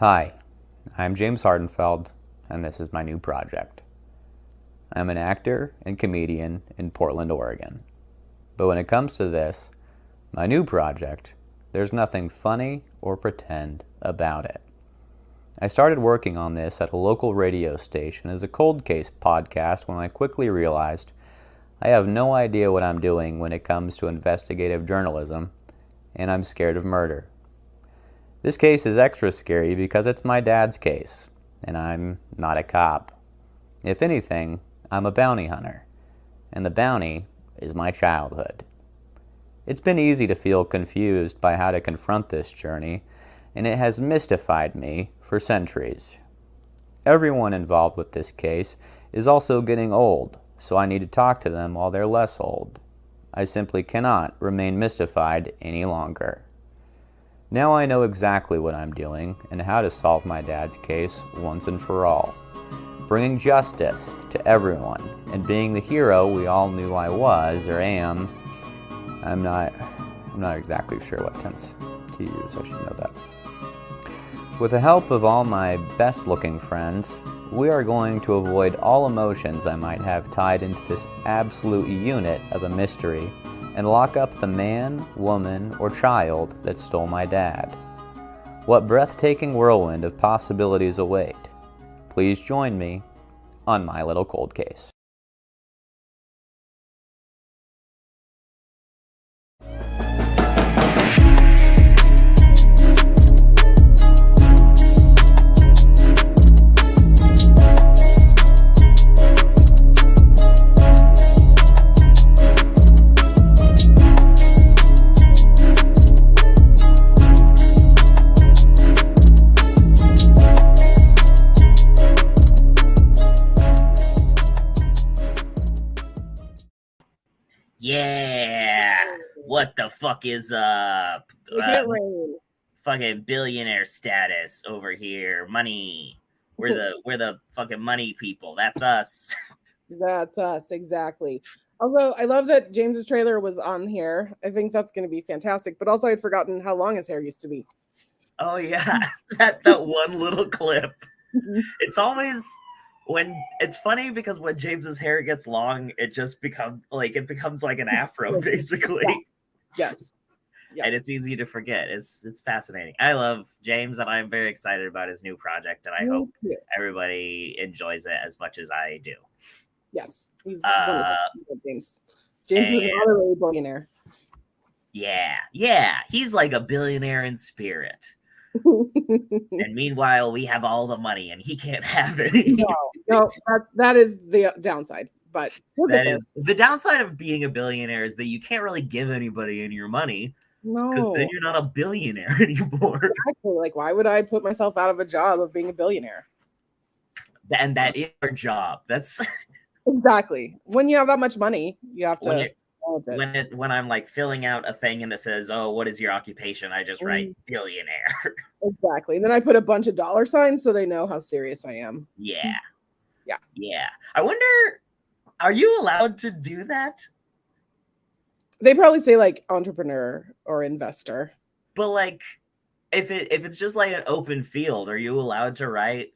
Hi, I'm James Hardenfeld, and this is my new project. I'm an actor and comedian in Portland, Oregon. But when it comes to this, my new project, there's nothing funny or pretend about it. I started working on this at a local radio station as a cold case podcast when I quickly realized I have no idea what I'm doing when it comes to investigative journalism, and I'm scared of murder. This case is extra scary because it's my dad's case, and I'm not a cop. If anything, I'm a bounty hunter, and the bounty is my childhood. It's been easy to feel confused by how to confront this journey, and it has mystified me for centuries. Everyone involved with this case is also getting old, so I need to talk to them while they're less old. I simply cannot remain mystified any longer. Now I know exactly what I'm doing and how to solve my dad's case once and for all, bringing justice to everyone and being the hero we all knew I was or am. I'm not exactly sure what tense to use. I should know that. With the help of all my best-looking friends, we are going to avoid all emotions I might have tied into this absolute unit of a mystery and lock up the man, woman, or child that stole my dad. What breathtaking whirlwind of possibilities await? Please join me on My Little Cold Case. Yeah, what the fuck is up? Fucking billionaire status over here. Money. We're the fucking money people. That's us. That's us, exactly. Although I love that James's trailer was on here. I think that's going to be fantastic. But also, I'd forgotten how long his hair used to be. Oh yeah, that one little clip. It's always when it's funny because when James's hair gets long, it just becomes like an afro, basically. Yes. And it's easy to forget. It's fascinating. I love James, and I'm very excited about his new project, and I hope everybody enjoys it as much as I do. Yes, he's James. James is an honorary billionaire. Yeah. He's like a billionaire in spirit. And meanwhile, we have all the money, and he can't have it. No, that is the downside. But that is the downside of being a billionaire is that you can't really give anybody any of your money. No, because then you're not a billionaire anymore. Exactly. Like, why would I put myself out of a job of being a billionaire? And that is our job. That's exactly when you have that much money, you have to. When I'm like filling out a thing and it says, "Oh, what is your occupation?" I just write billionaire. Exactly, and then I put a bunch of dollar signs so they know how serious I am. Yeah. I wonder, are you allowed to do that? They probably say like entrepreneur or investor. But like, if it's just like an open field, are you allowed to write?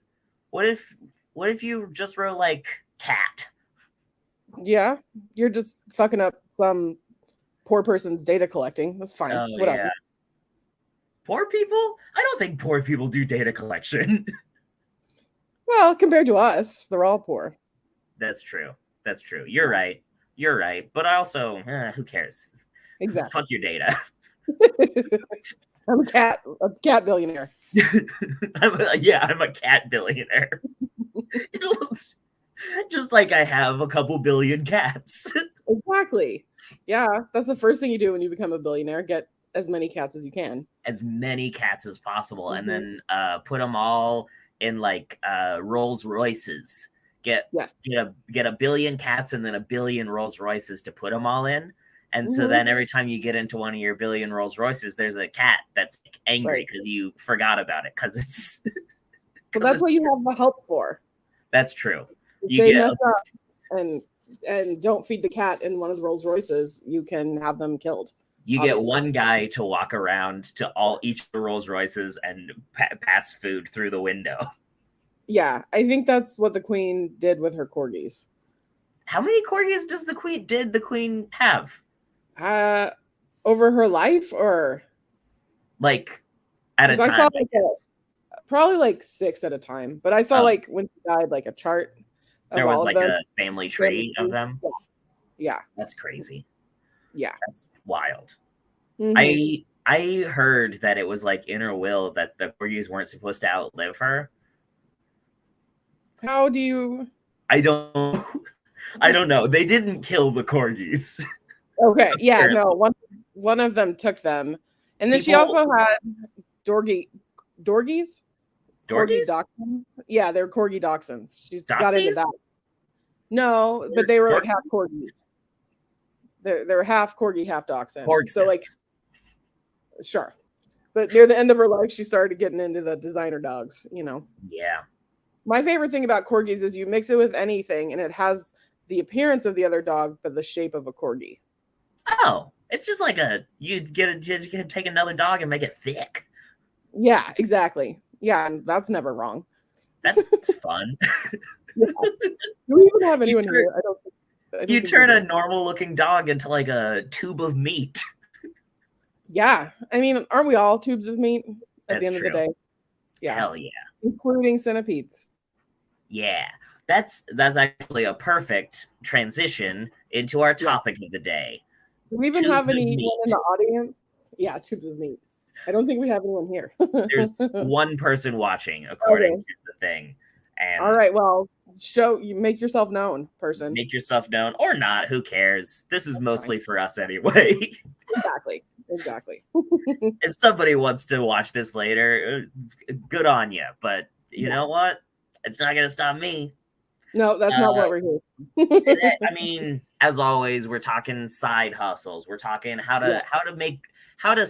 What if you just wrote like cat? Yeah, you're just fucking up some poor person's data collecting. That's fine. Whatever. Yeah. Poor people? I don't think poor people do data collection. Well, compared to us, they're all poor. That's true. You're right. But also, who cares? Exactly. Fuck your data. I'm a cat billionaire. I'm a cat billionaire. Just like I have a couple billion cats. Exactly. Yeah, that's the first thing you do when you become a billionaire. Get as many cats as you can. As many cats as possible, and then put them all in like Rolls Royces. Get a billion cats and then a billion Rolls Royces to put them all in. And so then every time you get into one of your billion Rolls Royces, there's a cat that's angry because you forgot about it because it's. Well, that's what you have the help for. That's true. If they mess up and don't feed the cat in one of the Rolls Royces, you can have them killed. You get one guy to walk around to each of the Rolls Royces and pass food through the window. Yeah, I think that's what the queen did with her corgis. How many corgis did the queen have? Over her life, or like at a time? I saw probably like 6 at a time, but I saw like when she died, like a chart. There was like a family tree of them. Yeah, that's crazy. Yeah, that's wild. Mm-hmm. I heard that it was like in her will that the corgis weren't supposed to outlive her. How do you? I don't know. They didn't kill the corgis. Okay, yeah, no. One of them took them, and then she also had dorgies. Dorgies? Corgi dachshunds. Yeah, they're corgi dachshunds. She's got into that. No, but they were like half corgi. They're half corgi, half dachshund. So like, sure. But near the end of her life, she started getting into the designer dogs. Yeah. My favorite thing about corgis is you mix it with anything, and it has the appearance of the other dog, but the shape of a corgi. Oh, it's just like you can take another dog and make it thick. Yeah, exactly. Yeah, and that's never wrong. That's fun. Yeah. Do we even have anyone here? I don't you turn a normal-looking dog into like a tube of meat. Yeah, I mean, aren't we all tubes of meat at the end of the day? Yeah, hell yeah, including centipedes. Yeah, that's actually a perfect transition into our topic of the day. Do we even have anyone in the audience? Yeah, tubes of meat. I don't think we have anyone here. There's one person watching, according to the thing. And all right, well, you make yourself known, person. Make yourself known or not. Who cares? This is mostly for us anyway. Exactly. If somebody wants to watch this later, good on you. But you know what? It's not going to stop me. No, that's not what we're here. Today, I mean, as always, we're talking side hustles. We're talking how to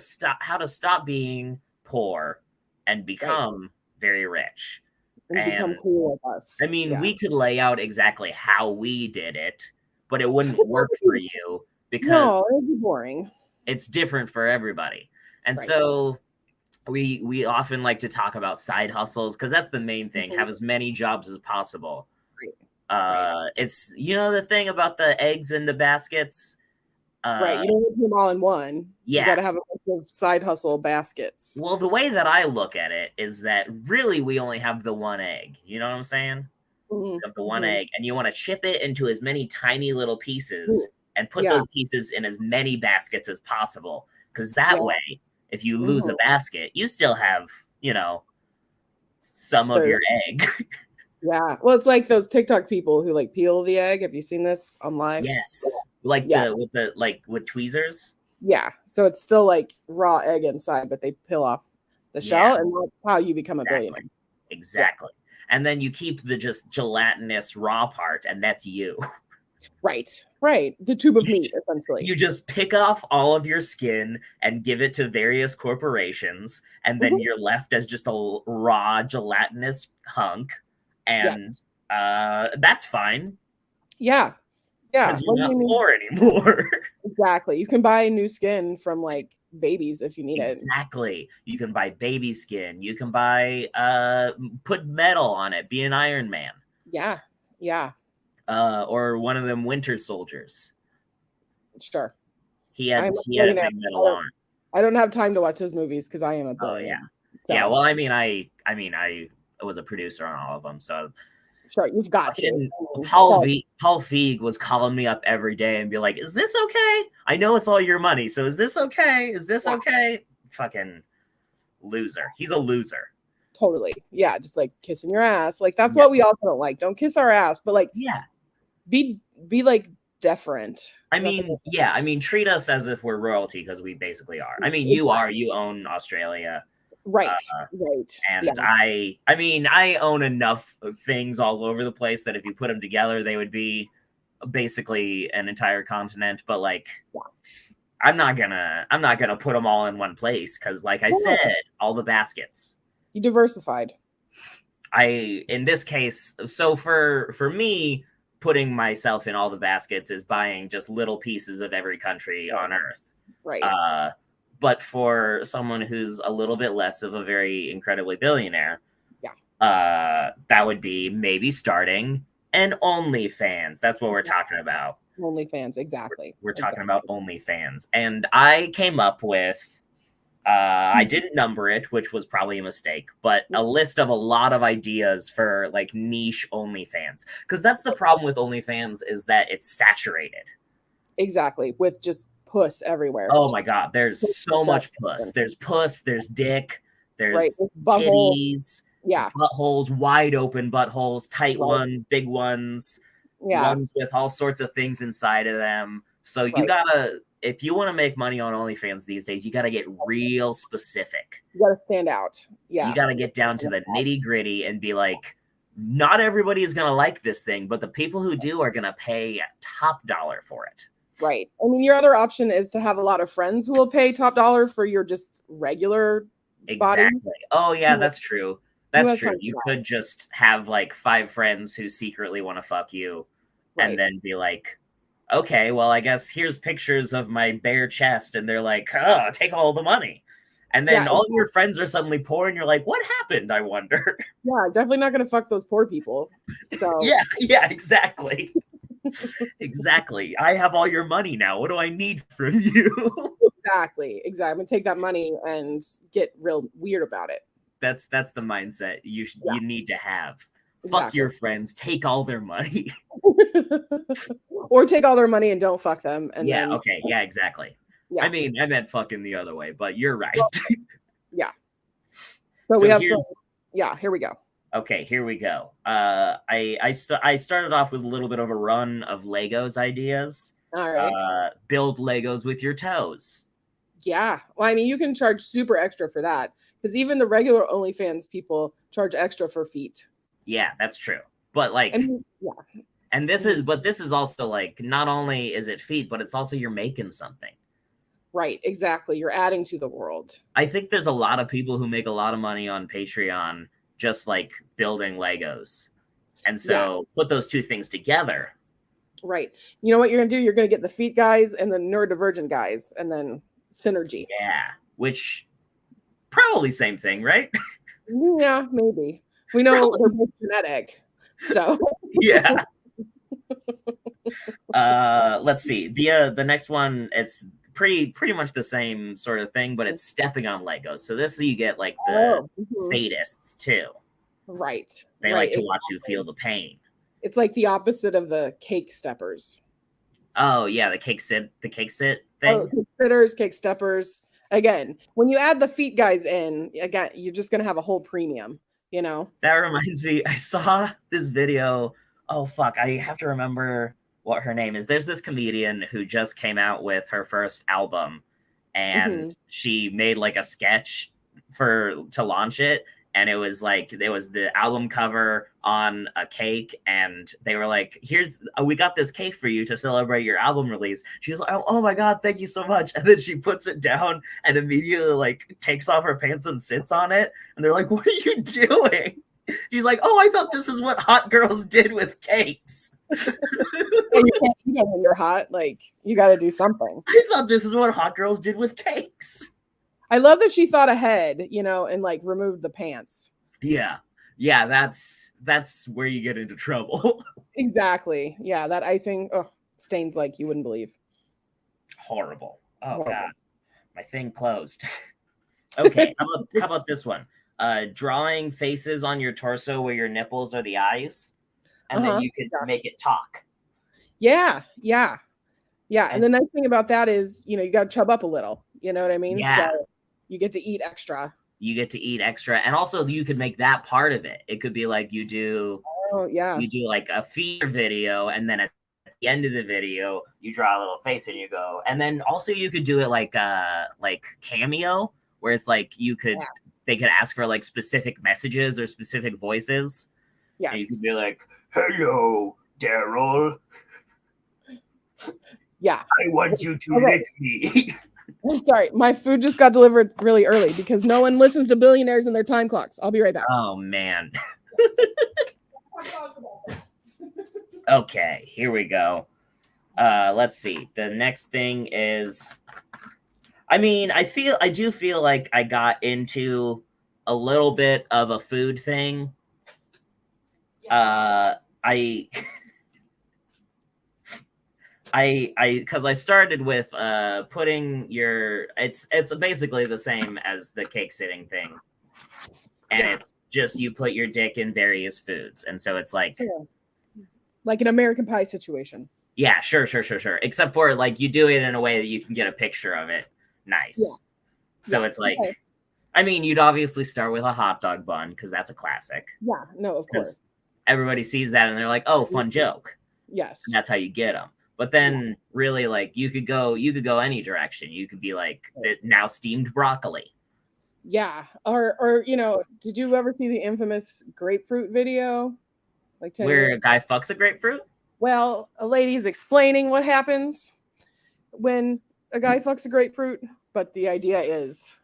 stop being poor and become very rich. And become cool with us. I mean, we could lay out exactly how we did it, but it wouldn't work for you because it'd be boring. It's different for everybody. And so we often like to talk about side hustles because that's the main thing. Have as many jobs as possible. It's the thing about the eggs in the baskets. Right, you don't put them all in one. Yeah, you got to have a bunch of side hustle baskets. Well, the way that I look at it is that really we only have the one egg. You know what I'm saying? You have the one egg, and you want to chip it into as many tiny little pieces and put those pieces in as many baskets as possible. Because that way, if you lose a basket, you still have some of your egg. Yeah, well, it's like those TikTok people who like peel the egg. Have you seen this online? Yes, with tweezers. Yeah, so it's still like raw egg inside, but they peel off the shell, and that's how you become a billionaire. Exactly, and then you keep the just gelatinous raw part, and that's you. Right. The tube of meat, essentially. You just pick off all of your skin and give it to various corporations, and then you're left as just a raw gelatinous hunk. And that's fine. Yeah. Because you're not poor anymore. Exactly. You can buy new skin from like babies if you need it. Exactly. You can buy baby skin. You can buy put metal on it. Be an Iron Man. Yeah. Or one of them Winter Soldiers. Sure. He had a big metal arm. I don't have time to watch those movies because I am a billionaire. So. Yeah. Well, I was a producer on all of them, so sure, you've got to. Paul Feig was calling me up every day and be like, "Is this okay? I know it's all your money, so is this okay? Is this okay?" Fucking loser. He's a loser. Totally. Yeah, just like kissing your ass. Like that's what we also don't like. Don't kiss our ass, but like be like deferent. I mean, treat us as if we're royalty because we basically are. I mean, you own Australia. Right. And I own enough things all over the place that if you put them together, they would be basically an entire continent. But like, I'm not gonna put them all in one place because, like I said, all the baskets. You diversified. In this case, so for me, putting myself in all the baskets is buying just little pieces of every country on Earth. Right. But for someone who's a little bit less of a very incredibly billionaire, that would be maybe starting an OnlyFans. That's what we're talking about. OnlyFans, exactly. We're talking about OnlyFans. And I came up with, I didn't number it, which was probably a mistake, but a list of a lot of ideas for like niche OnlyFans. Because that's the problem with OnlyFans, is that it's saturated. Exactly. With just puss everywhere. Oh my God. There's so much puss. There's puss, there's dick, there's kitties, buttholes, wide open buttholes, tight ones, big ones, ones with all sorts of things inside of them. So you gotta, if you want to make money on OnlyFans these days, you gotta get real specific. You gotta stand out. Yeah. You gotta get down to the nitty gritty and be like, not everybody is gonna like this thing, but the people who do are gonna pay top dollar for it. Right. I mean, your other option is to have a lot of friends who will pay top dollar for your just regular body. Exactly. Oh yeah, that's true. That's true. You could just have like 5 friends who secretly want to fuck you, and then be like, okay, well, I guess here's pictures of my bare chest, and they're like, oh, take all the money. And then all your friends are suddenly poor, and you're like, what happened, I wonder? Yeah, definitely not going to fuck those poor people. So yeah, exactly. Exactly. I have all your money now. What do I need from you? Exactly. I'm going to take that money and get real weird about it. That's the mindset you need to have. Exactly. Fuck your friends, take all their money. Or take all their money and don't fuck them. And okay. Yeah, exactly. Yeah. I mean, I meant fucking the other way, but you're right. Well, yeah. So we have here we go. Okay, here we go. I started off with a little bit of a run of Legos ideas. All right. Build Legos with your toes. Yeah. Well, I mean, you can charge super extra for that, because even the regular OnlyFans people charge extra for feet. Yeah, that's true. But like, and this is also like, not only is it feet, but it's also you're making something. Right. Exactly. You're adding to the world. I think there's a lot of people who make a lot of money on Patreon just like building Legos. And so put those two things together. Right. You know what you're going to do? You're going to get the feet guys and the neurodivergent guys, and then synergy. Yeah. Which probably same thing, right? Yeah, maybe. We know they're both genetic. So yeah. Let's see. The next one, it's pretty much the same sort of thing, but it's stepping on Legos. So this you get like the sadists too. Right. They like to watch you feel the pain. It's like the opposite of the cake steppers. Oh yeah, the cake sit thing. Cake sitters, cake steppers. Again, when you add the feet guys in, again, you're just gonna have a whole premium, you know? That reminds me, I saw this video. Oh fuck, I have to remember what her name is. There's this comedian who just came out with her first album, and she made like a sketch to launch it, and it was the album cover on a cake, and they were like, we got this cake for you to celebrate your album release. She's like, oh my god, thank you so much. And then she puts it down and immediately like takes off her pants and sits on it, and they're like, what are you doing? She's like, oh, I thought this is what hot girls did with cakes. And you can't eat them when you're hot. Like, you got to do something. I thought this is what hot girls did with cakes. I love that she thought ahead, and like removed the pants. Yeah, that's where you get into trouble. Exactly. Yeah, that icing stains like you wouldn't believe. Horrible. Oh god, my thing closed. Okay, how about this one? Drawing faces on your torso where your nipples are the eyes, and then you could make it talk. Yeah. And the nice thing about that is, you got to chub up a little. You know what I mean? Yeah. So you get to eat extra. And also you could make that part of it. It could be like you do like a feature video, and then at the end of the video you draw a little face and you go, and then also you could do it like Cameo, where it's like they could ask for like specific messages or specific voices. Yeah. And you could be like, hello, Daryl. Yeah. I want you to lick me. Sorry, my food just got delivered really early because no one listens to billionaires and their time clocks. I'll be right back. Oh, man. Okay, here we go. Let's see. The next thing is I mean, I do feel like I got into a little bit of a food thing. Because I started with putting your it's basically the same as the cake sitting thing, and it's just you put your dick in various foods, and so it's like an American Pie situation. Yeah, sure. Except for like you do it in a way that you can get a picture of it. Nice. Yeah. So it's like, okay. I mean, you'd obviously start with a hot dog bun because that's a classic. Yeah, no, of course. Everybody sees that and they're like, "Oh, fun joke." Yes, and that's how you get them. But then, really, like you could go any direction. You could be like now steamed broccoli. Yeah, or did you ever see the infamous grapefruit video? Like where a guy fucks a grapefruit? Well, a lady's explaining what happens when a guy fucks a grapefruit, but the idea is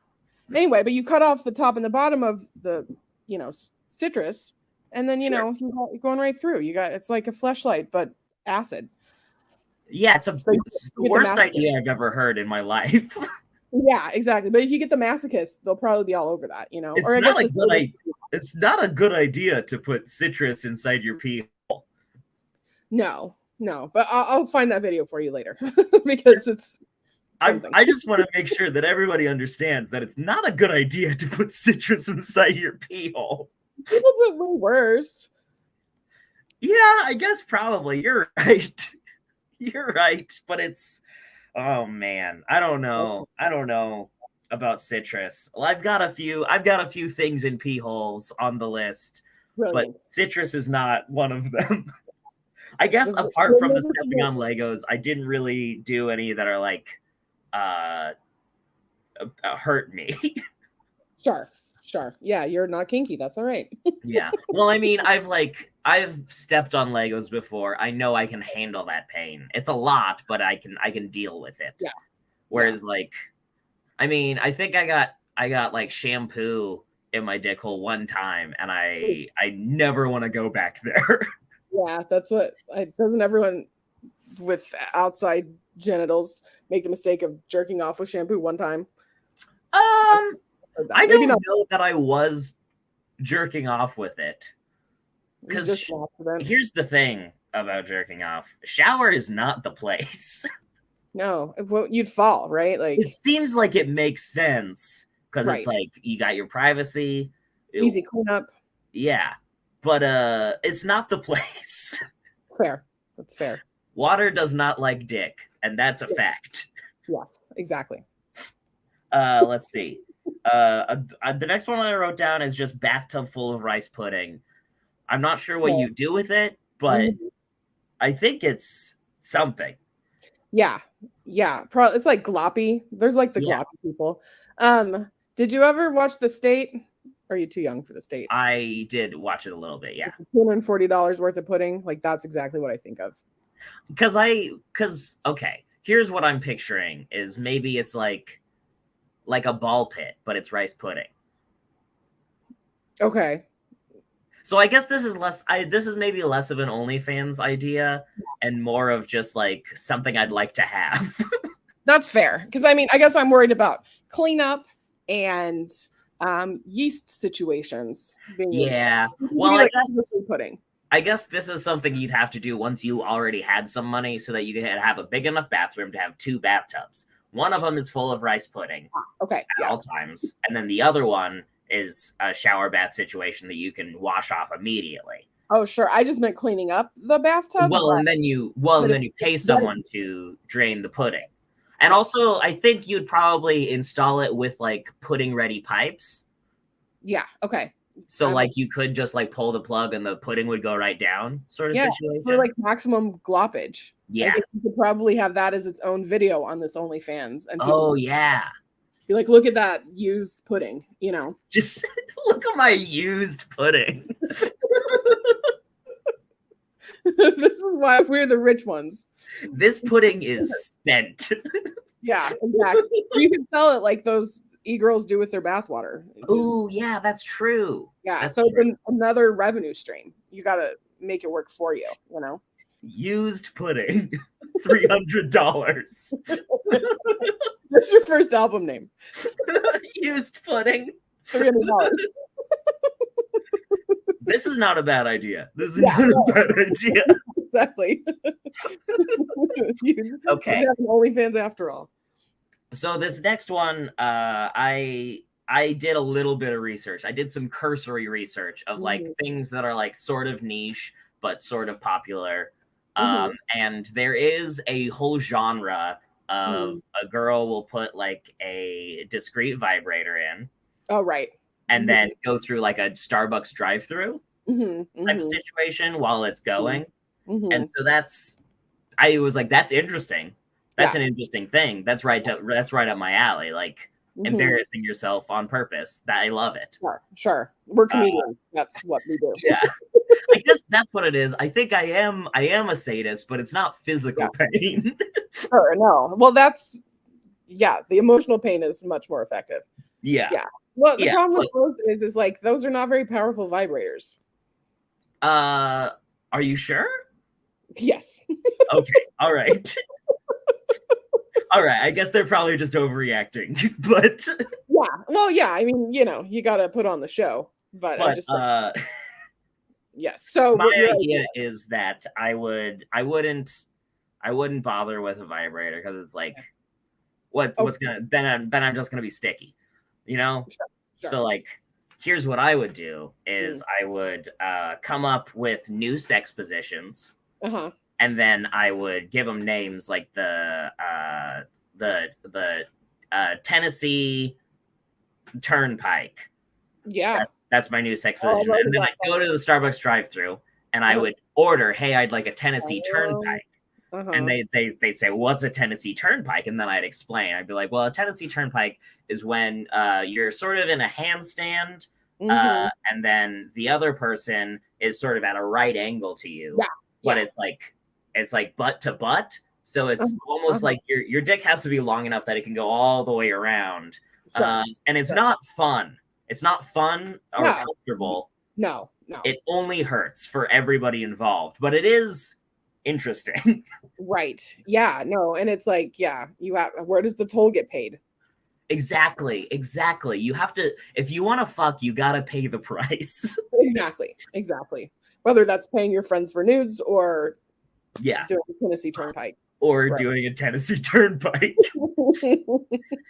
anyway. But you cut off the top and the bottom of the citrus, and then you're going right through. It's like a fleshlight, but acid. Yeah, it's the worst idea I've ever heard in my life. Yeah, exactly. But if you get the masochists, they'll probably be all over that. It's not a good idea to put citrus inside your pee hole. No, but I'll find that video for you later because it's. I just want to make sure that everybody understands that it's not a good idea to put citrus inside your pee hole. People put way worse. Yeah, I guess probably. You're right. You're right, but it's. Oh man, I don't know about citrus. Well, I've got a few things in pee holes on the list, but citrus is not one of them. I guess apart from the stepping on Legos, I didn't really do any that are like hurt me. Sure. Yeah, you're not kinky. That's all right. Yeah. Well, I mean, I've stepped on Legos before. I know I can handle that pain. It's a lot, but I can deal with it. Yeah. Whereas I mean, I think I got like shampoo in my dick hole one time, and I never want to go back there. Yeah, that's what doesn't everyone with outside genitals make the mistake of jerking off with shampoo one time? I don't know that I was jerking off with it. Because here's the thing about jerking off. Shower is not the place. No, you'd fall, right? Like it seems like it makes sense because it's like you got your privacy. Easy cleanup. Yeah. But it's not the place. Fair. That's fair. Water does not like dick, and that's a fact. Yes, exactly. Let's see. The next one I wrote down is just bathtub full of rice pudding. I'm not sure what you do with it, but I think it's something. Yeah. It's like gloppy. There's like the gloppy people. Did you ever watch The State? Or are you too young for The State? I did watch it a little bit, yeah. $240 worth of pudding. Like that's exactly what I think of. Because okay, here's what I'm picturing is maybe it's like a ball pit, but it's rice pudding. Okay. So I guess this is maybe less of an OnlyFans idea and more of just like something I'd like to have. That's fair. Because I mean, I guess I'm worried about cleanup and yeast situations. Yeah. Well, I guess this is something you'd have to do once you already had some money so that you can have a big enough bathroom to have 2 bathtubs. One of them is full of rice pudding at all times. And then the other one is a shower bath situation that you can wash off immediately. Oh, sure. I just meant cleaning up the bathtub. And then you pay someone to drain the pudding. And also, I think you'd probably install it with like pudding ready pipes. Yeah. Okay. So like you could just like pull the plug and the pudding would go right down sort of situation. For like maximum gloppage. Yeah. I think you could probably have that as its own video on this OnlyFans. And be like, look at that used pudding, Just look at my used pudding. This is why we're the rich ones. This pudding is spent. Yeah, exactly. You can sell it like those e-girls do with their bathwater. Oh, yeah, that's true. Yeah, that's it's another revenue stream. You got to make it work for you, Used pudding, $300. What's your first album name? Used Pudding. $300. This is not a bad idea. This is not a bad idea. Exactly. Okay. You have an OnlyFans after all. So this next one, I did a little bit of research. I did some cursory research of like things that are like sort of niche but sort of popular. And there is a whole genre of a girl will put like a discreet vibrator in. Oh, right. And then go through like a Starbucks drive-through type of situation while it's going. And so I was like, that's interesting. That's an interesting thing. That's right up my alley. Like embarrassing yourself on purpose. That I love it. Sure. We're comedians. That's what we do. Yeah. I guess that's what it is. I think I am a sadist, but it's not physical pain. Sure, no. Well, that's the emotional pain is much more effective. Yeah. Well, the problem with those is like those are not very powerful vibrators. Are you sure? Yes. Okay. All right. All right. I guess they're probably just overreacting, but Well, I mean, you got to put on the show, but I just yes. So my idea is that I wouldn't bother with a vibrator because it's like what's gonna then I'm just gonna be sticky, Sure. So like here's what I would do is I would come up with new sex positions, and then I would give them names like the Tennessee Turnpike. Yeah, that's my new sex position. And then I'd go to the Starbucks drive-thru and I would order, hey, I'd like a Tennessee Turnpike. And they'd say, what's a Tennessee Turnpike? And then I'd explain. I'd be like, well, a Tennessee Turnpike is when you're sort of in a handstand, and then the other person is sort of at a right angle to you. But it's like butt to butt. So it's almost like your dick has to be long enough that it can go all the way around. And it's not fun. It's not fun or comfortable. No. It only hurts for everybody involved, but it is interesting. Right. Yeah. No. And it's like, where does the toll get paid? Exactly. You have to, if you want to fuck, you got to pay the price. Exactly. Whether that's paying your friends for nudes or doing a Tennessee Turnpike. Or doing a Tennessee Turnpike.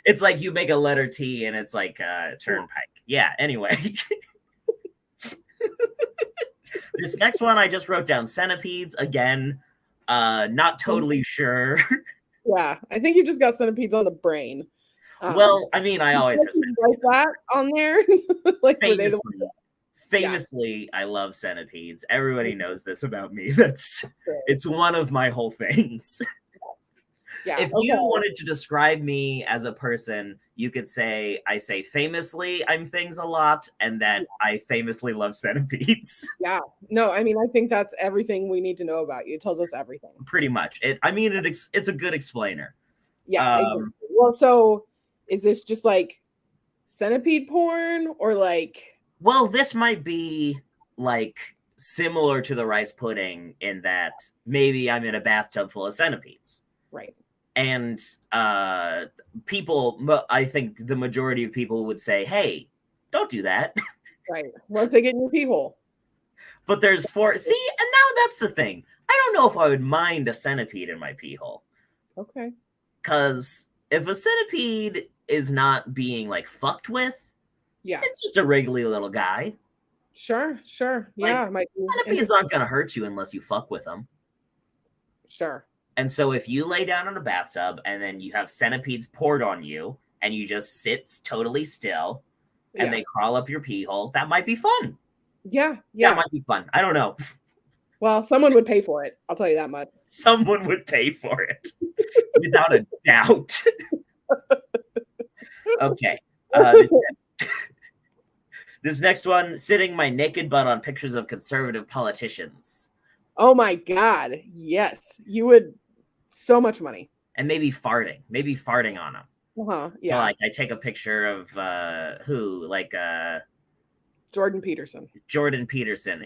It's like you make a letter T and it's like Turnpike. Yeah, anyway. This next one I just wrote down centipedes. Again, not totally sure. Yeah, I think you just got centipedes on the brain. Well, I mean, I always have centipedes. Like that on there? Like famously, I love centipedes. Everybody knows this about me. It's one of my whole things. If you wanted to describe me as a person, you could say, I say famously I'm things a lot, and that I famously love centipedes. Yeah. No, I mean, I think that's everything we need to know about you. It tells us everything. Pretty much. It's a good explainer. Yeah, exactly. Well, so is this just like centipede porn or like... Well, this might be like similar to the rice pudding in that maybe I'm in a bathtub full of centipedes. Right. And people, I think the majority of people would say, hey, don't do that. Right. What if they get in your pee hole? But there's see, and now that's the thing. I don't know if I would mind a centipede in my pee hole. Okay. Because if a centipede is not being like fucked with, it's just a wriggly little guy. Sure. Yeah. Centipedes aren't going to hurt you unless you fuck with them. Sure. And so if you lay down in a bathtub and then you have centipedes poured on you and you just sit totally still and they crawl up your pee hole, that might be fun. Yeah. That might be fun. I don't know. Well, someone would pay for it. I'll tell you that much. Someone would pay for it. Without a doubt. Okay. This next one, sitting my naked butt on pictures of conservative politicians. Oh my God. Yes. You would. So much money. And maybe farting on them. Yeah. So like I take a picture of who, like Jordan Peterson.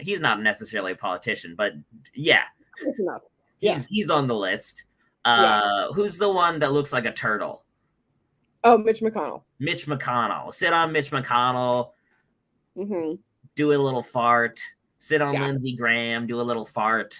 He's not necessarily a politician, but yeah. Enough. He's on the list. Who's the one that looks like a turtle? Oh, Mitch McConnell. Mitch McConnell. Sit on Mitch McConnell. Mm-hmm. Do a little fart. Sit on Lindsey Graham. Do a little fart.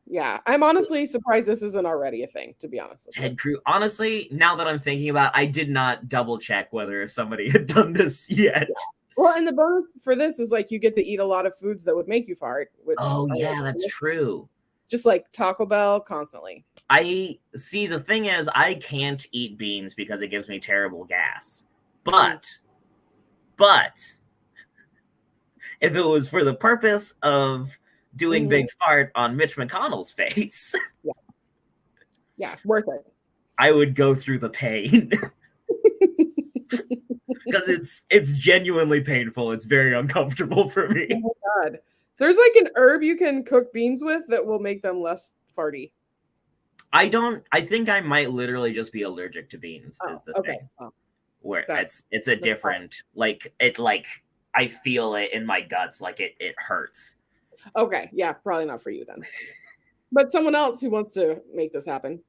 Yeah, I'm honestly surprised this isn't already a thing, to be honest with you. Ted Cruz. Honestly, now that I'm thinking about it, I did not double check whether somebody had done this yet. Yeah. Well, and the bonus for this is like you get to eat a lot of foods that would make you fart. Which That's true. Just like Taco Bell constantly. I see. The thing is, I can't eat beans because it gives me terrible gas. But if it was for the purpose of doing big fart on Mitch McConnell's face, yeah, worth it. I would go through the pain because it's genuinely painful. It's very uncomfortable for me. Oh my God. There's like an herb you can cook beans with that will make them less farty. I think I might literally just be allergic to beans. Is the thing where it's a different I feel it in my guts, like it hurts. Okay, yeah, probably not for you then. But someone else who wants to make this happen,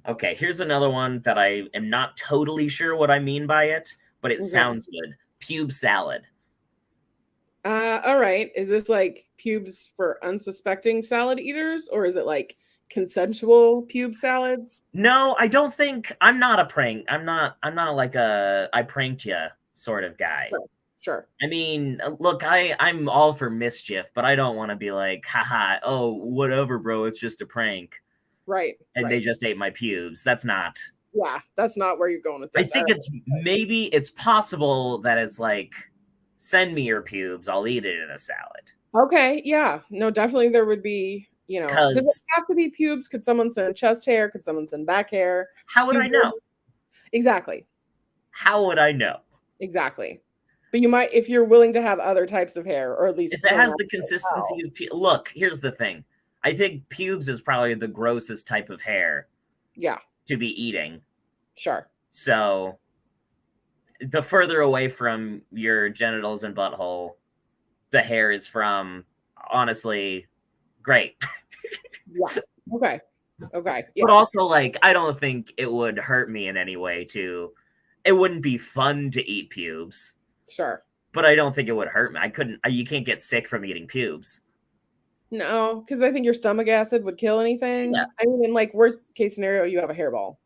Okay, here's another one that I am not totally sure what I mean by it, but it sounds good. Pube salad. All right. Is this like pubes for unsuspecting salad eaters, or is it like consensual pube salads? No, I don't think. I'm not a prank. I'm not like I pranked you sort of guy. Sure. I mean, look, I'm all for mischief, but I don't want to be like, haha, oh, whatever, bro, it's just a prank. Right. And they just ate my pubes. That's not. Yeah, that's not where you're going with this. I think it's possible that it's like, send me your pubes, I'll eat it in a salad. Okay, yeah. No, definitely there would be, does it have to be pubes? Could someone send chest hair? Could someone send back hair? How would I know? Exactly. How would I know? Exactly. But you might, if you're willing to have other types of hair, or at least if it has the consistency of look, here's the thing. I think pubes is probably the grossest type of hair. Yeah. To be eating. Sure. So the further away from your genitals and butthole the hair is from, honestly, great. Yeah. Okay. Okay. Yeah. But also, like, I don't think it would hurt me in any way it wouldn't be fun to eat pubes. Sure. But I don't think it would hurt me. You can't get sick from eating pubes. No, because I think your stomach acid would kill anything. Yeah. I mean, in like worst case scenario, you have a hairball.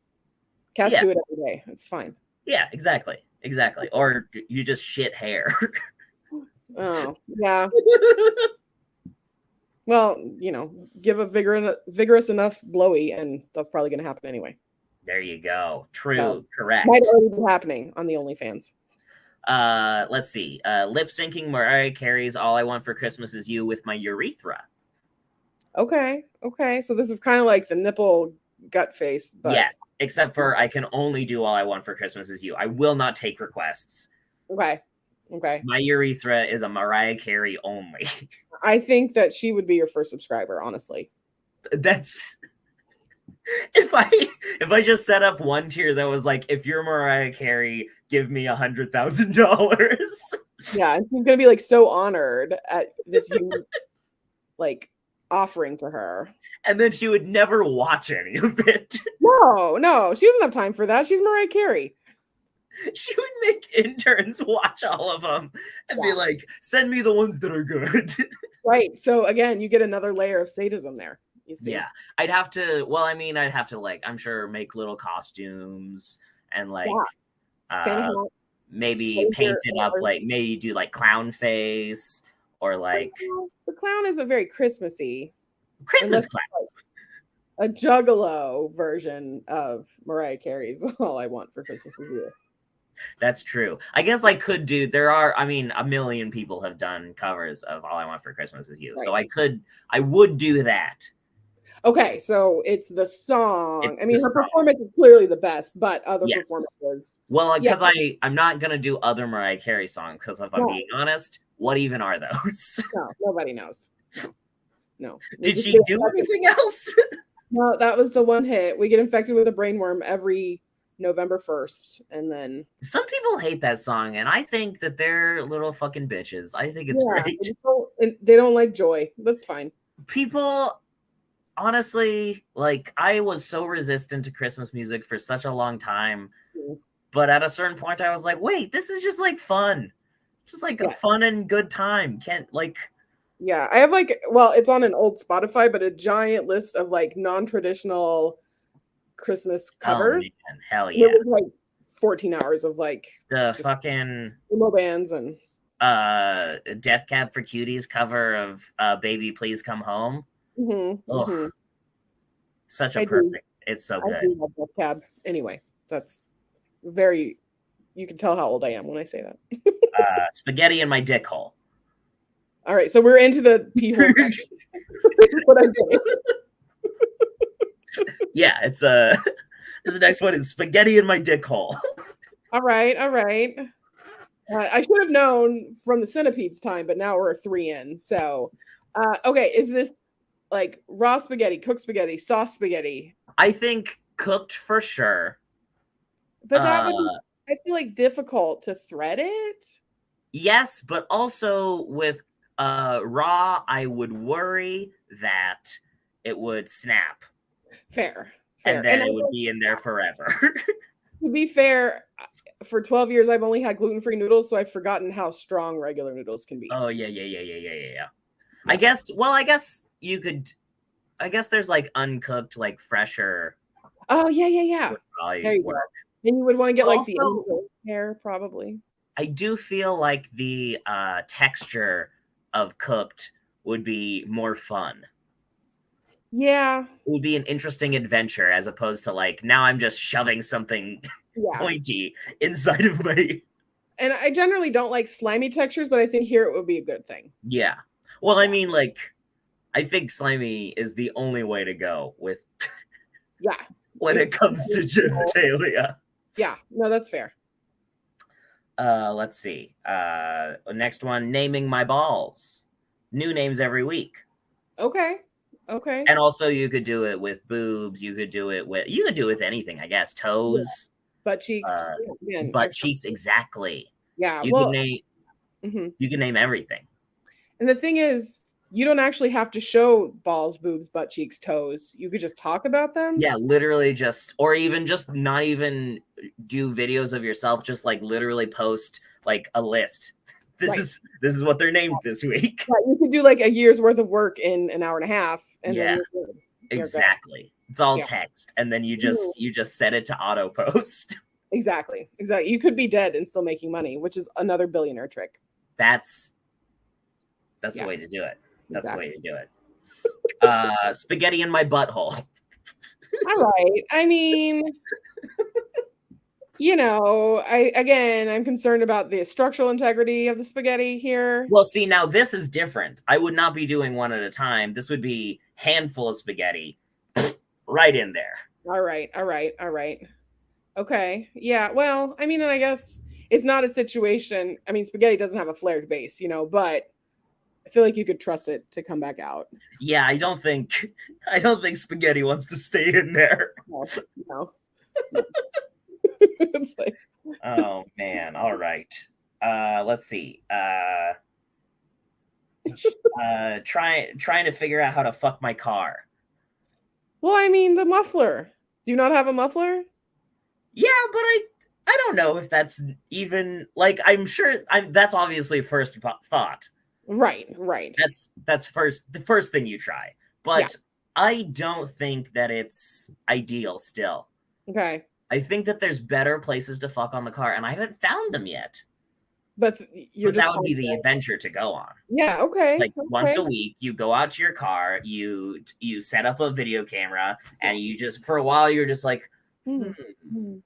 Cats do it every day. It's fine. Yeah, exactly. Exactly. Or you just shit hair. Oh, yeah. Well, give a vigorous enough blowy, and that's probably going to happen anyway. There you go. True. Correct. Might already be happening on the OnlyFans. Let's see. Lip syncing Mariah Carey's "All I Want for Christmas Is You" with my urethra. Okay. So this is kind of like the nipple gut face, but yes, except for I can only do "All I Want for Christmas Is You." I will not take requests. Okay. My urethra is a Mariah Carey only. I think that she would be your first subscriber, honestly. That's if I just set up one tier that was like, if you're Mariah Carey, give me $100,000. Yeah, and she's gonna be like so honored at this like offering to her. And then she would never watch any of it. No, she doesn't have time for that. She's Mariah Carey. She would make interns watch all of them and be like, send me the ones that are good. Right. So again, you get another layer of sadism there. You see? Yeah. I'd have to like, I'm sure make little costumes and like maybe paint it up, like maybe do like clown face or like the clown isn't very Christmassy. Christmas clown. Like a juggalo version of Mariah Carey's "All I Want for Christmas Is You." That's true. I guess I could do. A million people have done covers of "All I Want for Christmas Is You," right. So I would do that. Okay, so it's the song. Her performance is clearly the best, but other performances. Well, because I'm not gonna do other Mariah Carey songs because if I'm being honest, what even are those? No, nobody knows. No. Did she do anything else? No, that was the one hit. We get infected with a brainworm every November 1st, and then some people hate that song, and I think that they're little fucking bitches. I think it's great. They don't like Joy. That's fine. People, honestly, like, I was so resistant to Christmas music for such a long time. But at a certain point, I was like, wait, this is just like fun. It's just like a fun and good time. Yeah, I have like, well, it's on an old Spotify, but a giant list of like non-traditional Christmas covers. Oh man, hell yeah! It was like 14 hours of like the fucking emo bands and Death Cab for Cuties cover of "Baby Please Come Home." Such a perfect. It's so good. I do love Death Cab. Anyway, that's very. You can tell how old I am when I say that. Spaghetti in my dick hole. All right, so we're into the pee hole section. What I'm saying. Yeah, it's this the next one is spaghetti in my dick hole. All right. I should have known from the Centipedes time, but now we're 3 in. So, okay, is this like raw spaghetti, cooked spaghetti, sauce spaghetti? I think cooked for sure. But that would be, I feel like, difficult to thread it. Yes, but also with raw, I would worry that it would snap. Fair. And then it would be in there forever. To be fair, for 12 years, I've only had gluten-free noodles, so I've forgotten how strong regular noodles can be. Oh, yeah. I guess you could, I guess there's like uncooked, like fresher. Oh, yeah. There you go. And you would want to get like the hair, probably. I do feel like the texture of cooked would be more fun. Yeah. It would be an interesting adventure as opposed to like, now I'm just shoving something pointy inside of my... And I generally don't like slimy textures, but I think here it would be a good thing. Yeah. Well, I mean, like, I think slimy is the only way to go with... Yeah. When it comes to genitalia. Yeah. No, that's fair. Let's see. Next one, naming my balls. New names every week. Okay. And also you could do it with boobs. You could do it with anything, I guess. Toes. Yeah. Butt cheeks. Butt cheeks, exactly. Yeah. You can name everything. And the thing is, you don't actually have to show balls, boobs, butt cheeks, toes. You could just talk about them. Yeah, literally or even just not even do videos of yourself, just like literally post like a list. This is what they're named this week. Yeah, you could do like a year's worth of work in an hour and a half. And then you're good. Exactly. It's all text. And then you just set it to auto post. Exactly. You could be dead and still making money, which is another billionaire trick. That's the way to do it. That's the way to do it. Spaghetti in my butthole. All right. I mean, I'm concerned about the structural integrity of the spaghetti here. Well, see, now this is different. I would not be doing one at a time. This would be handful of spaghetti right in there. All right. Okay. Yeah. Well, I mean, and I guess it's not a situation. I mean, spaghetti doesn't have a flared base, but I feel like you could trust it to come back out. Yeah, I don't think spaghetti wants to stay in there. No. It's like... Oh man! All right. Let's see. Trying to figure out how to fuck my car. Well, I mean, the muffler. Do you not have a muffler? Yeah, but I don't know if that's even like. I'm sure. That's obviously first thought. Right. That's the first thing you try. But I don't think that it's ideal still. Okay. I think that there's better places to fuck on the car, and I haven't found them yet. But that would be the adventure to go on. Yeah, okay. Like once a week, you go out to your car, you set up a video camera, and you just for a while you're just like, you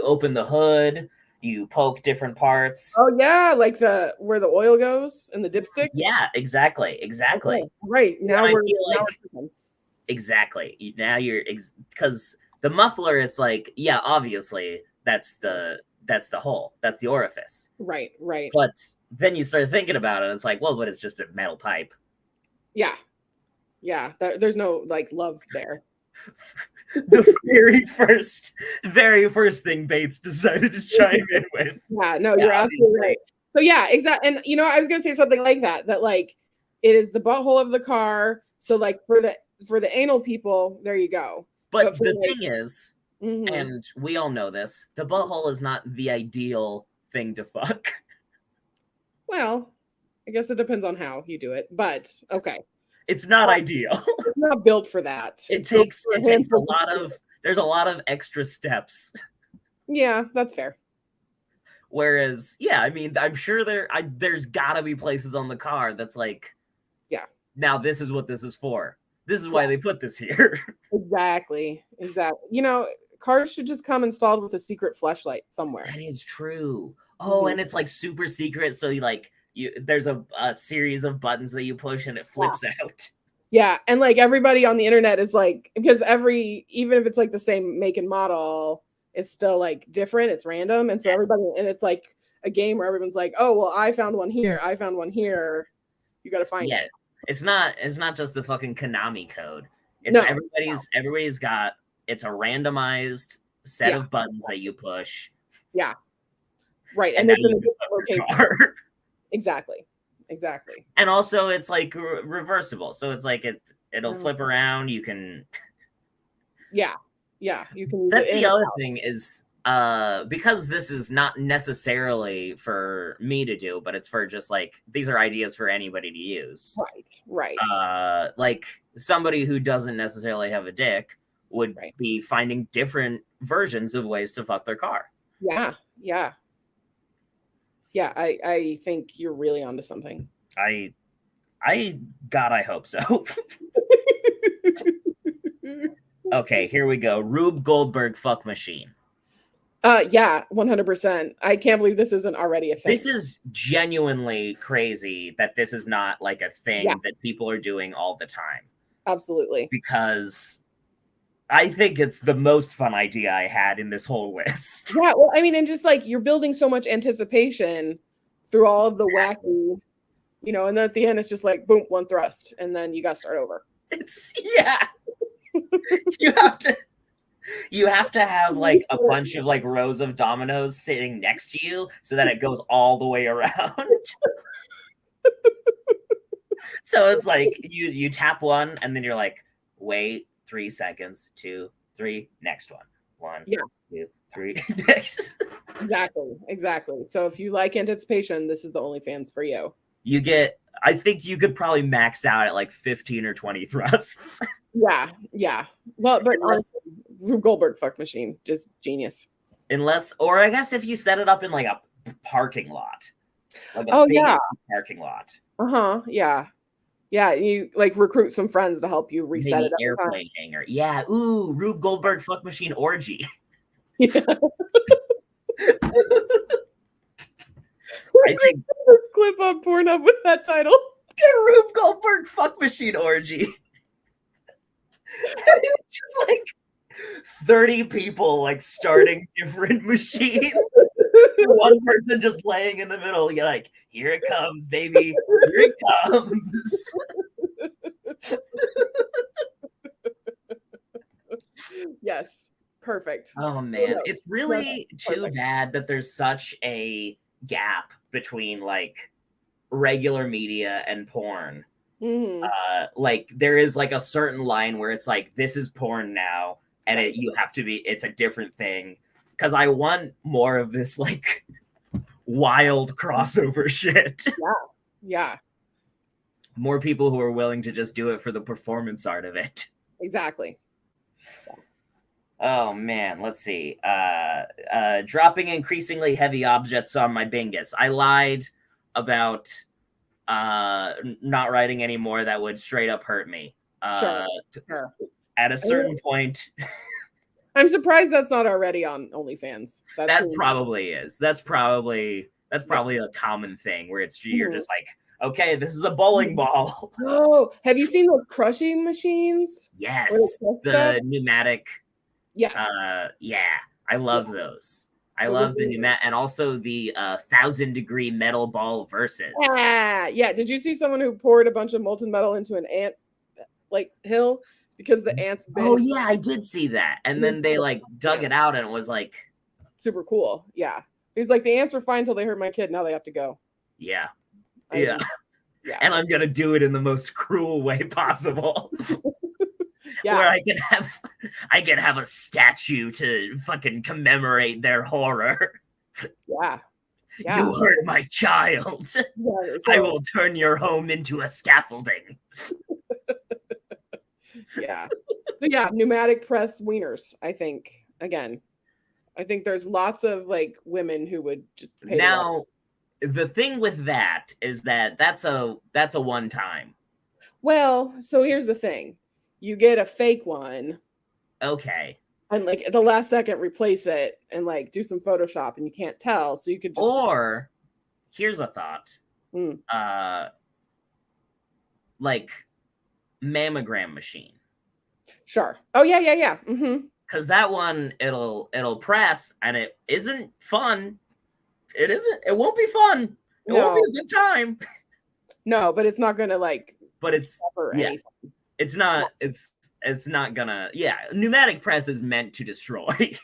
open the hood, you poke different parts. Oh yeah, like where the oil goes and the dipstick. Yeah, exactly. Okay. Right now we're exactly. Now you're because the muffler is like, yeah, obviously that's the hole, that's the orifice. Right. But then you start thinking about it, and it's like, well, but it's just a metal pipe. Yeah. There's no like love there. The very first thing Bates decided to chime in with. Yeah, no, you're absolutely right. So yeah, exactly. And I was gonna say something like that like it is the butthole of the car. So like for the for the anal people, there you go. But the thing is, and we all know this, the butthole is not the ideal thing to fuck. Well, I guess it depends on how you do it, but okay. It's not ideal. It's not built for that. It takes a lot of, there's a lot of extra steps. Yeah, that's fair. Whereas, yeah, I mean, I'm sure there's gotta be places on the car that's like, yeah, now this is what this is for. This is why they put this here. Exactly. You know, cars should just come installed with a secret flashlight somewhere. That is true. Oh, and it's like super secret. So there's a series of buttons that you push and it flips out. Yeah. And like everybody on the internet is like, because even if it's like the same make and model, it's still like different. It's random. And so and it's like a game where everyone's like, oh, well, I found one here. I found one here. You got to find it. It's not just the fucking Konami code. It's everybody's got, it's a randomized set of buttons that you push. Yeah. Right. And it's in a different location. Exactly. And also it's like reversible. So it's like it'll flip around. You can. Yeah. You can. That's the other thing is because this is not necessarily for me to do, but it's for just like, these are ideas for anybody to use. Right. Like somebody who doesn't necessarily have a dick would be finding different versions of ways to fuck their car. Yeah. I think you're really onto something. I hope so. Okay, here we go. Rube Goldberg fuck machine. Yeah, 100%. I can't believe this isn't already a thing. This is genuinely crazy that this is not like a thing that people are doing all the time. Absolutely. Because I think it's the most fun idea I had in this whole list. Yeah, well, I mean, and just like you're building so much anticipation through all of the wacky, you know, and then at the end it's just like boom, one thrust, and then you got to start over. You have to have like a bunch of like rows of dominoes sitting next to you so that it goes all the way around. So it's like you tap one and then you're like, wait 3 seconds, 2, 3, next one. 1, 2, 3, next. Exactly. So if you like anticipation, this is the OnlyFans for you. I think you could probably max out at like 15 or 20 thrusts. Yeah. Well, but honestly, Rube Goldberg fuck machine, just genius. Or I guess if you set it up in like a parking lot. Like a big parking lot. Yeah, you like recruit some friends to help you reset it up. Airplane hangar. Yeah. Ooh, Rube Goldberg fuck machine orgy. Yeah. I think this clip on Pornhub with that title. Get a Rube Goldberg fuck machine orgy. It's just like 30 people like starting different machines. One person just laying in the middle. You're like, here it comes, baby. Here it comes. Yes. Perfect. Oh man. It's really too bad that there's such a gap between like regular media and porn. Like there is like a certain line where it's like, this is porn now, and it's a different thing. Because I want more of this like wild crossover shit. Yeah. More people who are willing to just do it for the performance art of it. Exactly. Oh man, let's see. Dropping increasingly heavy objects on my bingus. I lied about not writing any more that would straight up hurt me. Sure. At a certain point. I'm surprised that's not already on OnlyFans. That probably is. That's probably a common thing where you're just like, okay, this is a bowling ball. Oh, have you seen those crushing machines? Yes, the pneumatic. Yes. Yeah, I love those. I love the pneumatic, and also the 1,000-degree metal ball versus. Yeah. Did you see someone who poured a bunch of molten metal into an ant hill? Because the ants. Oh yeah, I did see that. And then they like dug it out, and it was like super cool. Yeah, he's like, the ants were fine until they hurt my kid. Now they have to go. Yeah. And I'm gonna do it in the most cruel way possible. Yeah. Where I could have a statue to fucking commemorate their horror. Yeah. You hurt my child. Yeah, so, I will turn your home into a scaffolding. Yeah. So yeah, pneumatic press wieners, I think. Again, I think there's lots of like women who would just pay now. The thing with that is that that's a one time. Well, so here's the thing. You get a fake one. Okay. And like at the last second replace it and like do some Photoshop and you can't tell. So you could just Or here's a thought. Like mammogram machine. Sure. Oh yeah. Because that one it'll press and it isn't fun. It isn't. It won't be fun. It won't be a good time. No, but it's not gonna like. But it's anything. It's not. It's not gonna. Yeah, pneumatic press is meant to destroy.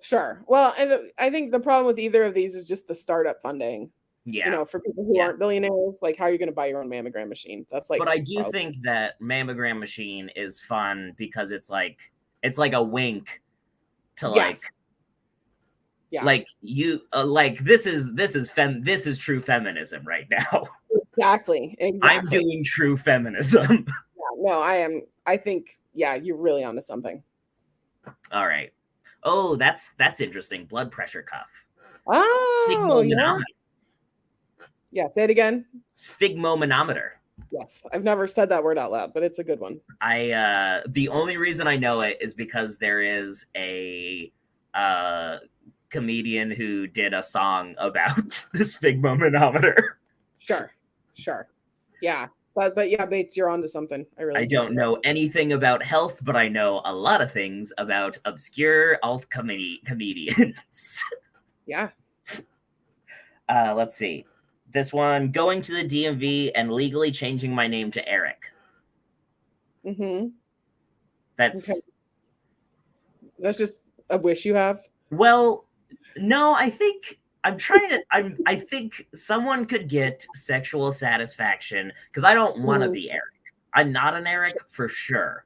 Sure. Well, and I think the problem with either of these is just the startup funding. Yeah. For people who aren't billionaires, like how are you going to buy your own mammogram machine? That's like. But I do think that mammogram machine is fun because it's like a wink to like. Yeah. Like you like this is true feminism right now. Exactly. I'm doing true feminism. No, I think you're really onto something. All right. Oh, that's interesting. Blood pressure cuff. Oh, yeah. Say it again. Sphygmomanometer. Yes, I've never said that word out loud, but it's a good one. The only reason I know it is because there is a comedian who did a song about the sphygmomanometer. Sure. Yeah. But yeah, Bates, you're onto something. I don't know anything about health, but I know a lot of things about obscure alt comedians. Yeah. Let's see. This one, going to the DMV and legally changing my name to Eric. Mm-hmm. That's just a wish you have? Well, no, I think I think someone could get sexual satisfaction because I don't want to be Eric. I'm not an Eric for sure.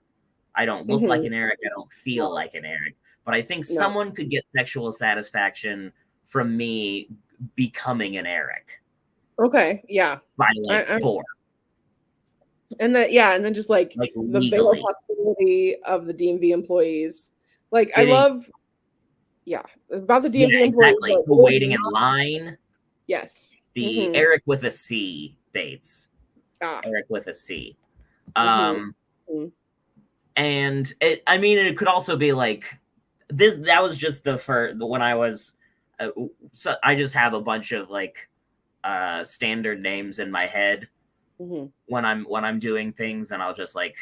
I don't look like an Eric. I don't feel like an Eric. But I think someone could get sexual satisfaction from me becoming an Eric. Okay, yeah. By like 4. And then just like the veil hostility of the DMV employees. Like I love about the DMV employees. Exactly. Like, waiting in line. Yes. The Eric with a C, Bates. Eric with a C. And it could also be like this. That was just when I was. So I just have a bunch of like standard names in my head when I'm doing things, and I'll just like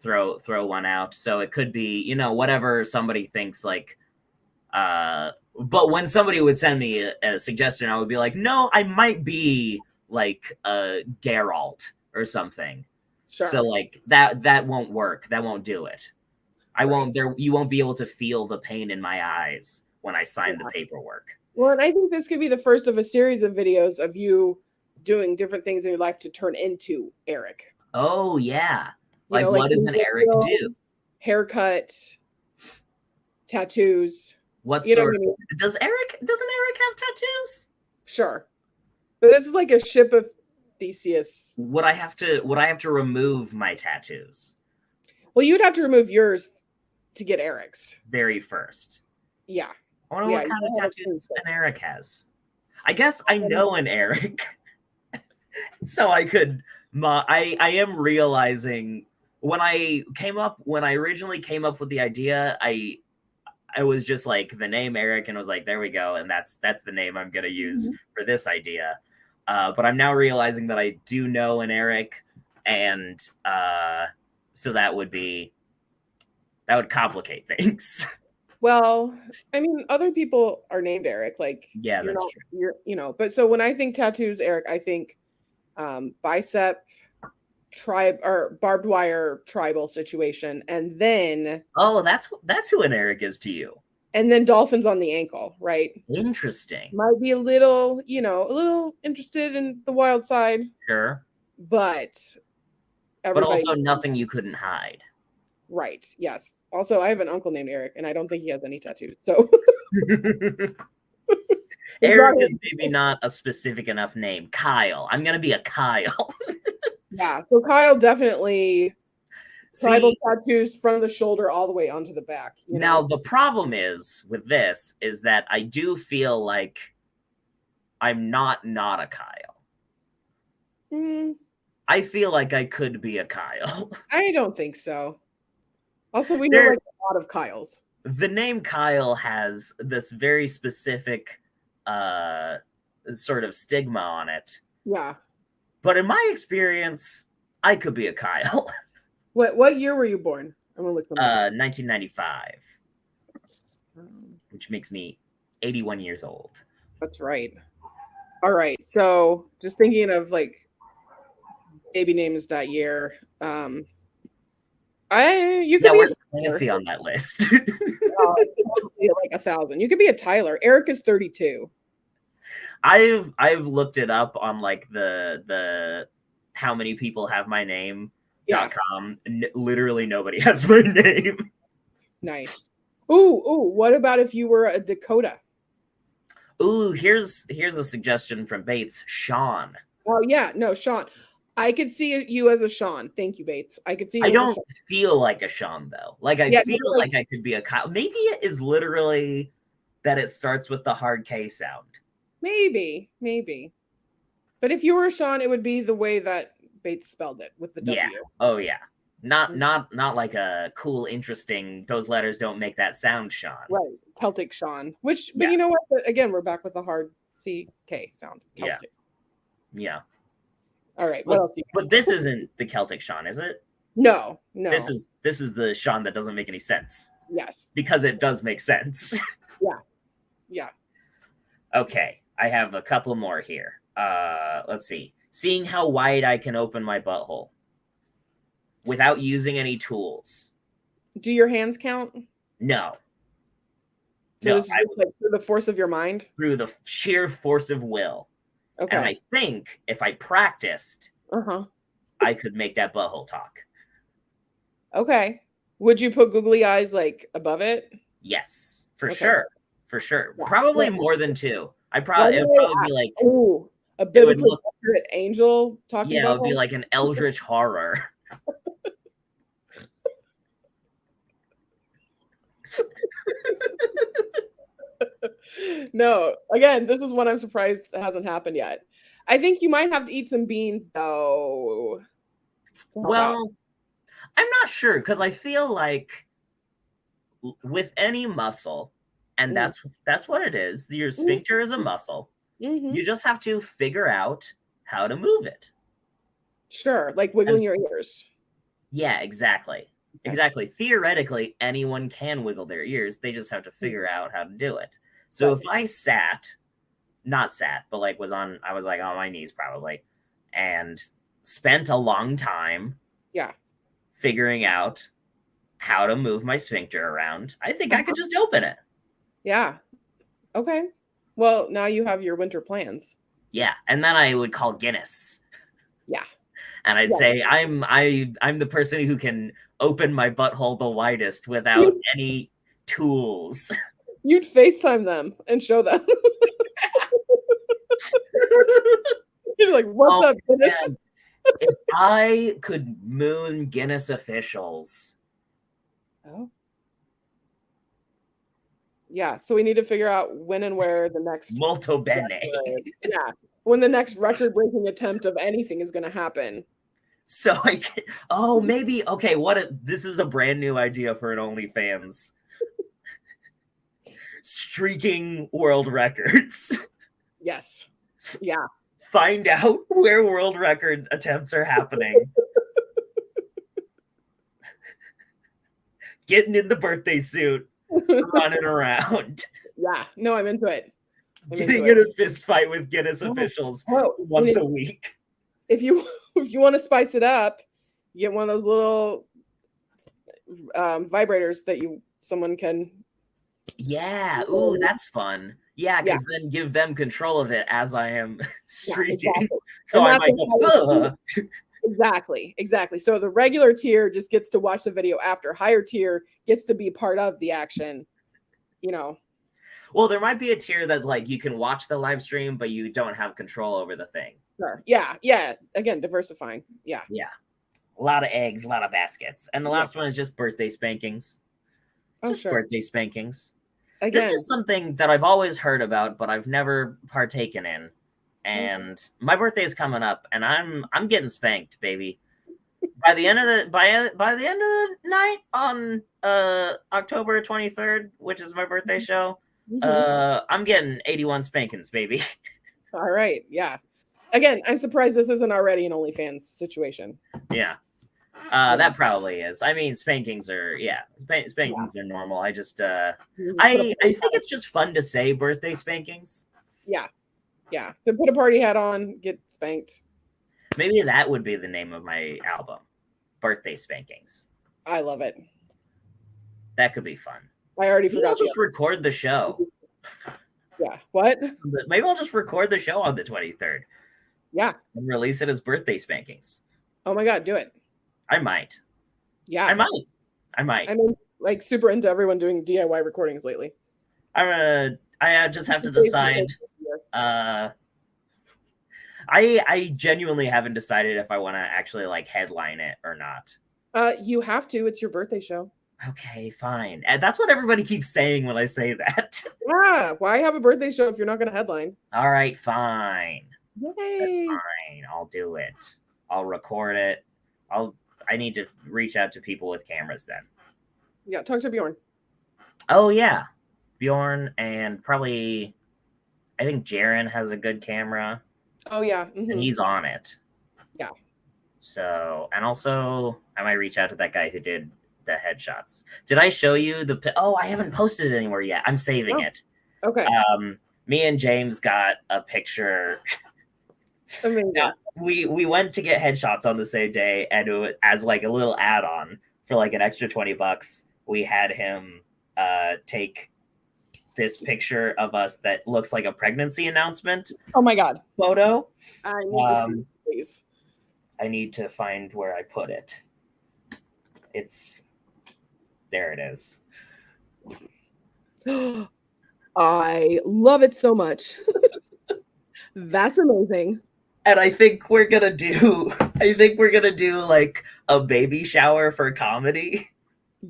throw one out. So it could be whatever somebody thinks like. But when somebody would send me a suggestion, I would be like, no, I might be like Geralt or something. Sure. So like that won't work. That won't do it. You won't be able to feel the pain in my eyes when I sign the paperwork. Well, and I think this could be the first of a series of videos of you doing different things in your life to turn into Eric. Oh yeah. Like what does an Eric do? Haircut, tattoos. What sort? Doesn't Eric have tattoos? Sure, but this is like a ship of Theseus. Would I have to remove my tattoos? Well, you'd have to remove yours to get Eric's. Very first. Yeah. I wonder what kind of tattoos an Eric has. I guess I know an Eric, so I could. I am realizing when I originally came up with the idea, I was just like the name Eric and was like, there we go. And that's the name I'm going to use for this idea. But I'm now realizing that I do know an Eric. And so that would complicate things. Well, I mean, other people are named Eric. Like, yeah, that's true. But so when I think tattoos, Eric, I think bicep, tribe or barbed wire tribal situation, and then that's who an Eric is to you, and then dolphins on the ankle, right? Interesting. Might be a little interested in the wild side, sure, but also nothing you couldn't hide. Right. Yes. Also, I have an uncle named Eric, and I don't think he has any tattoos. So Eric is maybe not a specific enough name. Kyle. I'm gonna be a Kyle. Yeah. So Kyle definitely tribal tattoos from the shoulder all the way onto the back. Now the problem is with this is that I do feel like I'm not a Kyle. I feel like I could be a Kyle. I don't think so. Also, we know like a lot of Kyles. The name Kyle has this very specific sort of stigma on it. Yeah. But in my experience, I could be a Kyle. What year were you born? I'm gonna look them up. 1995. Which makes me 81 years old. That's right. All right. So just thinking of like baby names that year. You could be where's Clancy on that list? Like 1,000. You could be a Tyler. Eric is 32. I've looked it up on like the how many people have my name.com. Literally nobody has my name. Nice. Ooh, what about if you were a Dakota? Ooh, here's a suggestion from Bates. Sean. Oh yeah, no, Sean. I could see you as a Sean. Thank you, Bates. I could see you I don't feel like a Sean though. Like I feel like I could be a Kyle. Maybe it is literally that it starts with the hard K sound. Maybe. But if you were a Sean, it would be the way that Bates spelled it with the W. Yeah. Oh yeah. Not like a cool, interesting, those letters don't make that sound Sean. Right. Celtic Sean. But you know what? Again, we're back with the hard CK sound. Celtic. Yeah. All right. What else? But this isn't the Celtic Sean, is it? No. This is the Sean that doesn't make any sense. Yes. Because it does make sense. Yeah. Okay. I have a couple more here. Let's see. Seeing how wide I can open my butthole without using any tools. Do your hands count? No. So this is like through the force of your mind? Through the sheer force of will. Okay. And I think if I practiced, I could make that butthole talk. Okay. Would you put googly eyes like above it? Yes, for sure. For sure. Yeah. Probably more than two. It would probably be like a biblical angel talking. Yeah, it would be like an eldritch horror. No, again, this is one I'm surprised hasn't happened yet. I think you might have to eat some beans though. Well, I'm not sure because I feel like with any muscle, and that's what it is. Your sphincter is a muscle. You just have to figure out how to move it. Sure, like wiggling your ears. Yeah, exactly. Exactly. Theoretically, anyone can wiggle their ears. They just have to figure out how to do it. So if I not sat, but like I was like on my knees probably, and spent a long time figuring out how to move my sphincter around, I think I could just open it. Yeah. Okay. Well, now you have your winter plans. Yeah. And then I would call Guinness. Yeah. And I'd say I'm the person who can open my butthole the widest without any tools. You'd FaceTime them and show them. You're like, what's up, Guinness? Man. If I could moon Guinness officials. Oh. Yeah, so we need to figure out when and where the next Molto bene. When the next record-breaking attempt of anything is going to happen. So maybe this is a brand new idea for an OnlyFans. Streaking world records. Yes. Yeah. Find out where world record attempts are happening. Getting in the birthday suit, running around. Yeah. No, I'm into it. Getting in a fist fight with Guinness officials once a week. If you want to spice it up, you get one of those little vibrators that someone can. Yeah. Ooh, that's fun. Yeah, because then give them control of it as I am streaking. Yeah, exactly. So I might go, Exactly. So the regular tier just gets to watch the video after. Higher tier gets to be part of the action, you know. Well, there might be a tier that like you can watch the live stream, but you don't have control over the thing. Sure. Yeah. Again, diversifying. Yeah. A lot of eggs, a lot of baskets. And the last one is just birthday spankings. Birthday spankings. Again, this is something that I've always heard about, but I've never partaken in. And my birthday is coming up, and I'm getting spanked, baby. By the end of the night on October 23rd, which is my birthday show, I'm getting 81 spankings, baby. All right, yeah. Again, I'm surprised this isn't already an OnlyFans situation. Yeah. That probably is. I mean, spankings are spankings are normal. I just I think it's just fun to say birthday spankings. Yeah. So put a party hat on, get spanked. Maybe that would be the name of my album, Birthday Spankings. I love it. That could be fun. I already forgot. I'll just record the show. Yeah. What? Maybe I'll just record the show on the 23rd. Yeah. And release it as Birthday Spankings. Oh my God, do it. I might. Yeah. I might. I'm like super into everyone doing DIY recordings lately. I just have to decide. I genuinely haven't decided if I want to actually like headline it or not. You have to. It's your birthday show. Okay, fine. And that's what everybody keeps saying when I say that. Yeah. Why have a birthday show if you're not going to headline? All right, fine. Yay. That's fine. I'll do it. I'll record it. I need to reach out to people with cameras then. Yeah, talk to Bjorn. Oh yeah, Bjorn, and probably I think Jaren has a good camera. Oh yeah, and he's on it. Yeah. So, and also I might reach out to that guy who did the headshots. Did I show you the? Oh, I haven't posted it anywhere yet. I'm saving it. Okay. Me and James got a picture. Amazing. We went to get headshots on the same day, and it was, as like a little add-on for like an extra $20, we had him take this picture of us that looks like a pregnancy announcement. Oh my God. Photo. I need to see, please. I need to find where I put it. There it is. I love it so much. That's amazing. And I think we're gonna do like a baby shower for comedy.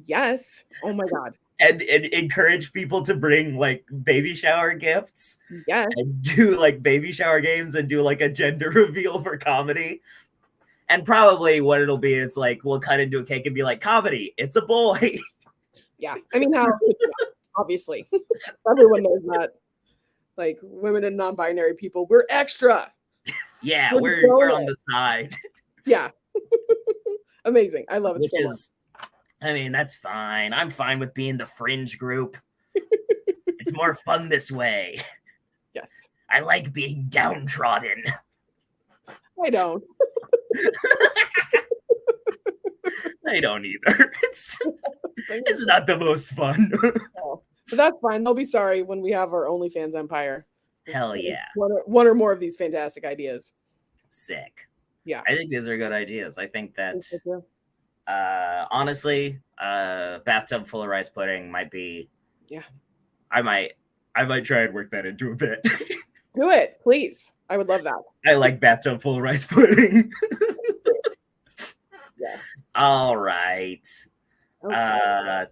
Yes. Oh my God. And encourage people to bring like baby shower gifts. Yes. And do like baby shower games and do like a gender reveal for comedy. And probably what it'll be is like we'll cut into a cake and be like, comedy, it's a boy. Yeah. I mean, how obviously everyone knows that. Like women and non-binary people, we're extra. Yeah, we're on the side. Yeah. Amazing. I love it. I mean, that's fine. I'm fine with being the fringe group. It's more fun this way. Yes. I like being downtrodden. I don't. I don't either. It's not the most fun. Oh, but that's fine. They'll be sorry when we have our OnlyFans empire. Hell yeah. One or more of these fantastic ideas. Sick. Yeah. I think these are good ideas. I think that honestly, bathtub full of rice pudding might be. Yeah. I might try and work that into a bit. Do it, please. I would love that. I like bathtub full of rice pudding. Yeah. All right. Okay.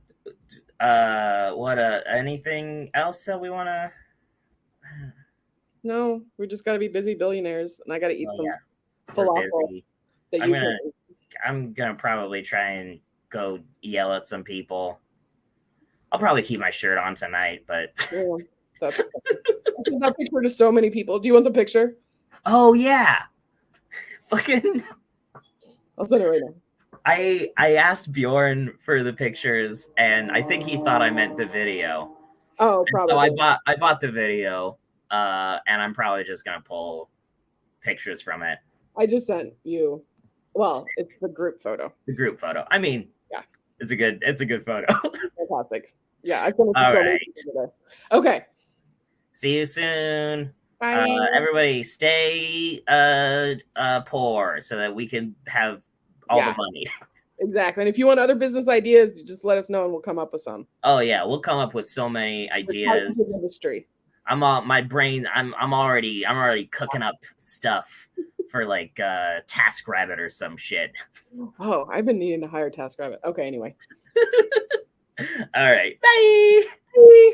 Anything else that we want to? No, we just got to be busy billionaires, and I got to eat some falafel. That I'm gonna probably try and go yell at some people. I'll probably keep my shirt on tonight, but yeah, I sent that picture to so many people. Do you want the picture? Oh yeah, fucking. I'll send it right now. I asked Bjorn for the pictures, and I think he thought I meant the video. Oh, probably. So I bought the video, and I'm probably just gonna pull pictures from it. I just sent you. Well, it's the group photo. The group photo. I mean, yeah, it's a good photo. Fantastic. Yeah, I finished. All right. Okay. See you soon. Bye. Everybody stay poor so that we can have all the money. Exactly. And if you want other business ideas, just let us know and we'll come up with some. Oh yeah, we'll come up with so many ideas. Industry. I'm already cooking up stuff for like TaskRabbit or some shit. Oh, I've been needing to hire TaskRabbit. Okay, anyway. All right. Bye. Bye.